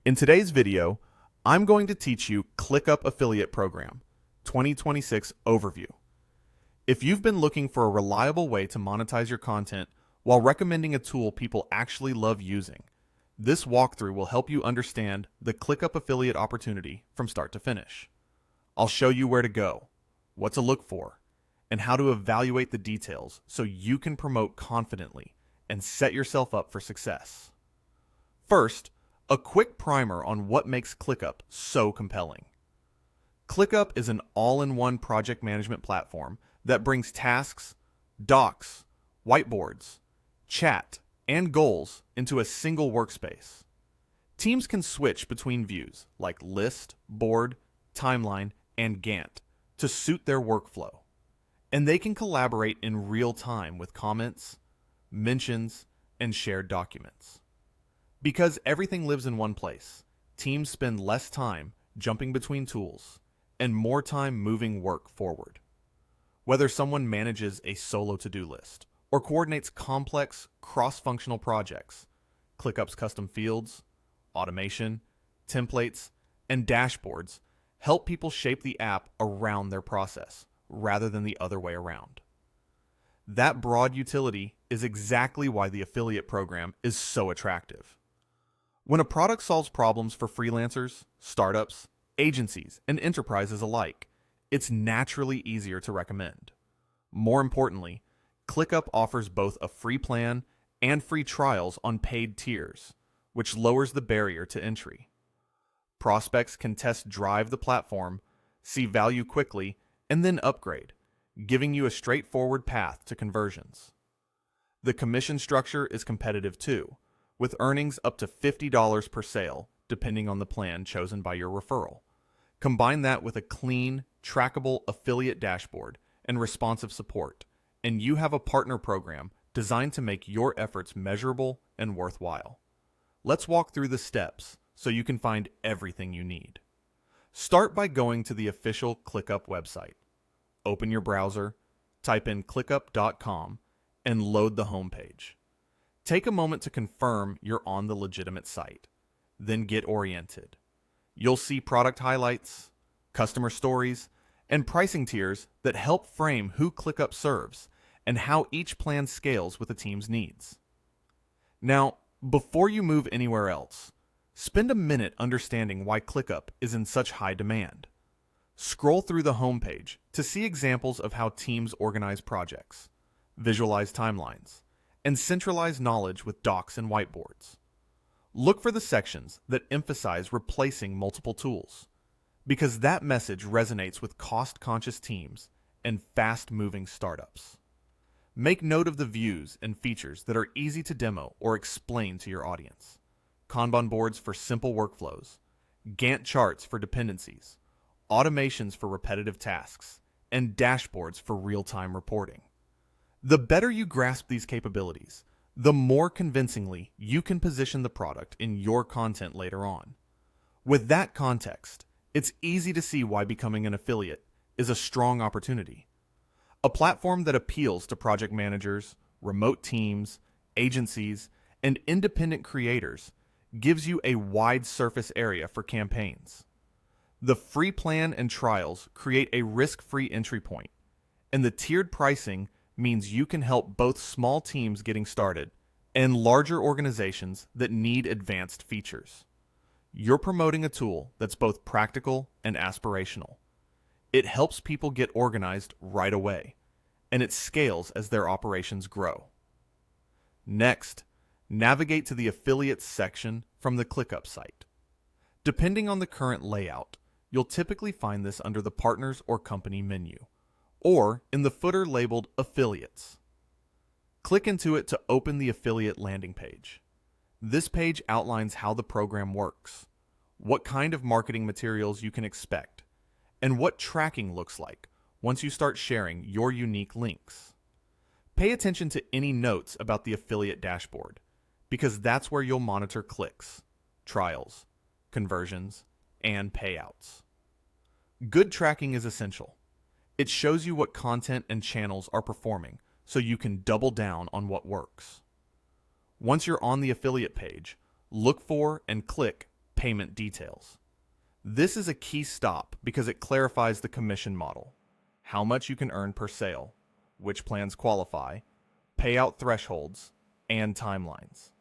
In today's video, I'm going to teach you ClickUp Affiliate Program 2026 Overview. If you've been looking for a reliable way to monetize your content while recommending a tool people actually love using, this walkthrough will help you understand the ClickUp affiliate opportunity from start to finish. I'll show you where to go, what to look for, and how to evaluate the details so you can promote confidently and set yourself up for success. First, a quick primer on what makes ClickUp so compelling. ClickUp is an all-in-one project management platform that brings tasks, docs, whiteboards, chat, and goals into a single workspace. Teams can switch between views like list, board, timeline, and Gantt to suit their workflow. And they can collaborate in real time with comments, mentions, and shared documents. Because everything lives in one place, teams spend less time jumping between tools and more time moving work forward. Whether someone manages a solo to-do list or coordinates complex, cross-functional projects, ClickUp's custom fields, automation, templates, and dashboards help people shape the app around their process rather than the other way around. That broad utility is exactly why the affiliate program is so attractive. When a product solves problems for freelancers, startups, agencies, and enterprises alike, it's naturally easier to recommend. More importantly, ClickUp offers both a free plan and free trials on paid tiers, which lowers the barrier to entry. Prospects can test drive the platform, see value quickly, and then upgrade, giving you a straightforward path to conversions. The commission structure is competitive too, with earnings up to $50 per sale, depending on the plan chosen by your referral. Combine that with a clean, trackable affiliate dashboard and responsive support, and you have a partner program designed to make your efforts measurable and worthwhile. Let's walk through the steps so you can find everything you need. Start by going to the official ClickUp website. Open your browser, type in clickup.com, and load the homepage. Take a moment to confirm you're on the legitimate site, then get oriented. You'll see product highlights, customer stories, and pricing tiers that help frame who ClickUp serves and how each plan scales with the team's needs. Now, before you move anywhere else, spend a minute understanding why ClickUp is in such high demand. Scroll through the homepage to see examples of how teams organize projects, visualize timelines, and centralize knowledge with docs and whiteboards. Look for the sections that emphasize replacing multiple tools, because that message resonates with cost-conscious teams and fast-moving startups. Make note of the views and features that are easy to demo or explain to your audience. Kanban boards for simple workflows, Gantt charts for dependencies, automations for repetitive tasks, and dashboards for real-time reporting. The better you grasp these capabilities, the more convincingly you can position the product in your content later on. With that context, it's easy to see why becoming an affiliate is a strong opportunity. A platform that appeals to project managers, remote teams, agencies, and independent creators gives you a wide surface area for campaigns. The free plan and trials create a risk-free entry point, and the tiered pricing means you can help both small teams getting started and larger organizations that need advanced features. You're promoting a tool that's both practical and aspirational. It helps people get organized right away, and it scales as their operations grow. Next, navigate to the Affiliates section from the ClickUp site. Depending on the current layout, you'll typically find this under the Partners or Company menu, or in the footer labeled Affiliates. Click into it to open the affiliate landing page. This page outlines how the program works, what kind of marketing materials you can expect, and what tracking looks like once you start sharing your unique links. Pay attention to any notes about the affiliate dashboard, because that's where you'll monitor clicks, trials, conversions, and payouts. Good tracking is essential. It shows you what content and channels are performing so you can double down on what works. Once you're on the affiliate page, look for and click payment details. This is a key stop because it clarifies the commission model, how much you can earn per sale, which plans qualify, payout thresholds, and timelines.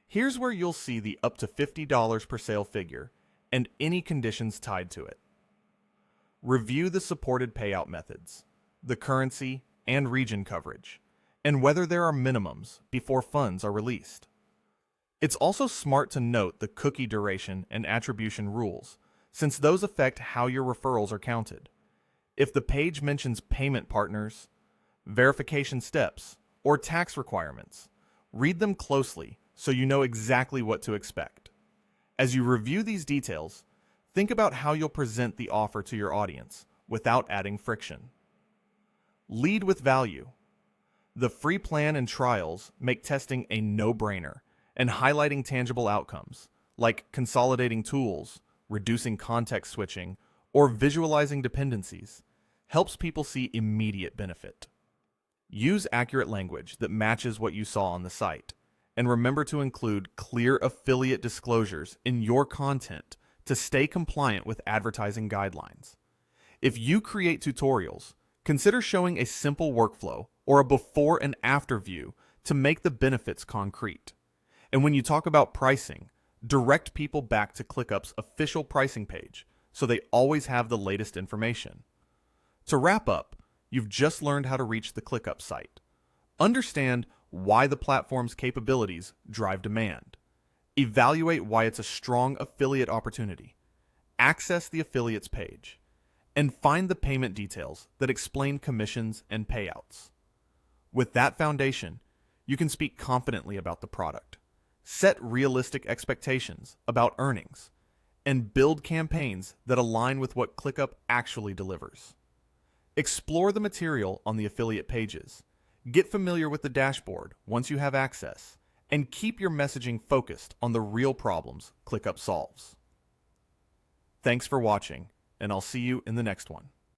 Here's where you'll see the up to $50 per sale figure and any conditions tied to it. Review the supported payout methods, the currency and region coverage, and whether there are minimums before funds are released. It's also smart to note the cookie duration and attribution rules, since those affect how your referrals are counted. If the page mentions payment partners, verification steps, or tax requirements, read them closely so you know exactly what to expect. As you review these details, think about how you'll present the offer to your audience without adding friction. Lead with value. The free plan and trials make testing a no-brainer, and highlighting tangible outcomes, like consolidating tools, reducing context switching, or visualizing dependencies, helps people see immediate benefit. Use accurate language that matches what you saw on the site, and remember to include clear affiliate disclosures in your content to stay compliant with advertising guidelines. If you create tutorials, consider showing a simple workflow or a before and after view to make the benefits concrete. And when you talk about pricing, direct people back to ClickUp's official pricing page so they always have the latest information. To wrap up, you've just learned how to reach the ClickUp site. Understand why the platform's capabilities drive demand. Evaluate why it's a strong affiliate opportunity. Access the affiliates page. And find the payment details that explain commissions and payouts. With that foundation, you can speak confidently about the product, set realistic expectations about earnings, and build campaigns that align with what ClickUp actually delivers. Explore the material on the affiliate pages, get familiar with the dashboard once you have access, and keep your messaging focused on the real problems ClickUp solves. Thanks for watching, and I'll see you in the next one.